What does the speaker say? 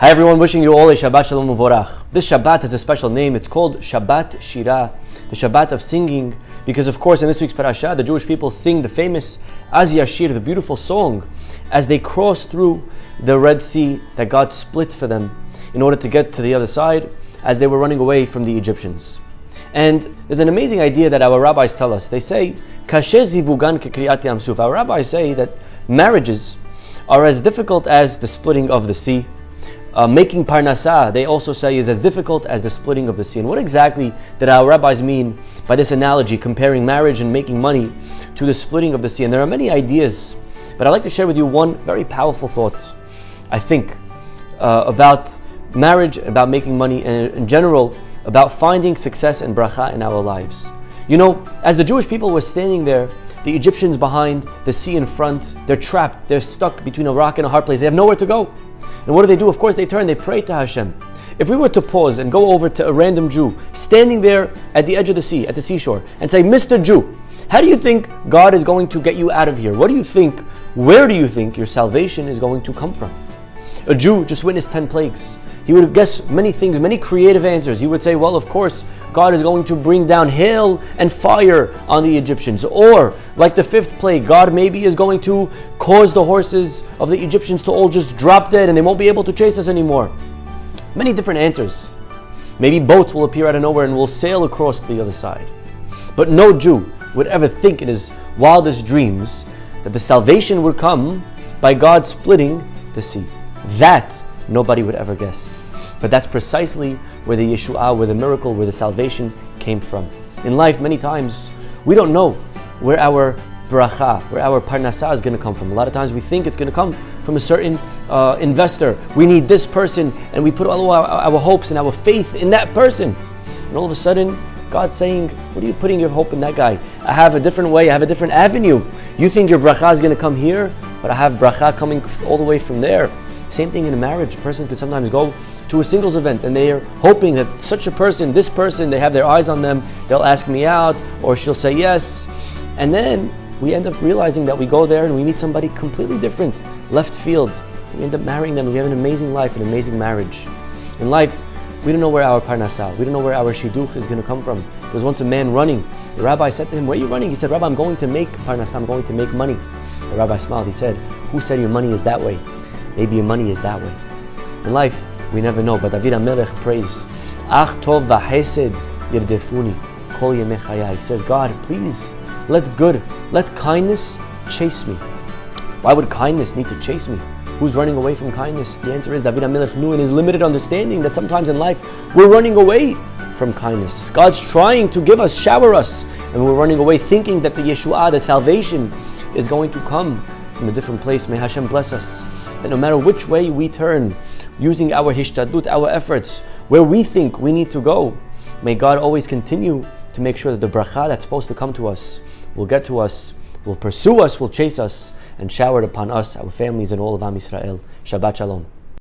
Hi everyone, wishing you all a Shabbat Shalom Uvorach. This Shabbat has a special name. It's called Shabbat Shirah, the Shabbat of singing, because of course in this week's parasha, the Jewish people sing the famous Az Yashir, the beautiful song, as they cross through the Red Sea that God split for them in order to get to the other side as they were running away from the Egyptians. And there's an amazing idea that our rabbis tell us. They say, Kashe zivugan kekriyat yam suf. Our rabbis say that marriages are as difficult as the splitting of the sea. Making parnasah, they also say, is as difficult as the splitting of the sea. And what exactly did our rabbis mean by this analogy, comparing marriage and making money to the splitting of the sea? And there are many ideas, but I'd like to share with you one very powerful thought, I think, about marriage, about making money, and in general, about finding success and bracha in our lives. You know, as the Jewish people were standing there, the Egyptians behind, the sea in front, they're trapped, they're stuck between a rock and a hard place, they have nowhere to go. And what do? Of course they turn, they pray to Hashem. If we were to pause and go over to a random Jew standing there at the edge of the sea, at the seashore, and say, Mr. Jew, how do you think God is going to get you out of here? What do you think, where do you think your salvation is going to come from? A Jew just witnessed 10 plagues. He would guess many things, many creative answers. He would say, well, of course, God is going to bring down hail and fire on the Egyptians. Or, like the 5th plague, God maybe is going to cause the horses of the Egyptians to all just drop dead and they won't be able to chase us anymore. Many different answers. Maybe boats will appear out of nowhere and we'll sail across to the other side. But no Jew would ever think in his wildest dreams that the salvation would come by God splitting the sea. That nobody would ever guess. But that's precisely where the Yeshua, where the miracle, where the salvation came from. In life, many times, we don't know where our bracha, where our parnasah is going to come from. A lot of times we think it's going to come from a certain investor. We need this person, and we put all our hopes and our faith in that person. And all of a sudden, God's saying, what are you putting your hope in that guy? I have a different way, I have a different avenue. You think your bracha is going to come here, but I have bracha coming all the way from there. Same thing in a marriage. A person could sometimes go to a singles event and they are hoping that such a person, this person, they have their eyes on them, they'll ask me out, or she'll say yes. And then we end up realizing that we go there and we meet somebody completely different, left field. We end up marrying them and we have an amazing life, an amazing marriage. In life, we don't know where our parnasah, we don't know where our shidduch is going to come from. There was once a man running. The rabbi said to him, where are you running? He said, Rabbi, I'm going to make parnasah, I'm going to make money. The rabbi smiled. He said, who said your money is that way? Maybe your money is that way. In life, we never know, but David HaMelech prays, Ach tov v'hesed yirdefuni kol yemei chayai. He says, God, please, let kindness chase me. Why would kindness need to chase me? Who's running away from kindness? The answer is David HaMelech knew in his limited understanding that sometimes in life, we're running away from kindness. God's trying to give us, shower us, and we're running away thinking that the Yeshua, the salvation, is going to come from a different place. May Hashem bless us. That no matter which way we turn, using our hishtadlut, our efforts, where we think we need to go, may God always continue to make sure that the bracha that's supposed to come to us will get to us, will pursue us, will chase us, and shower it upon us, our families, and all of Am Yisrael. Shabbat Shalom.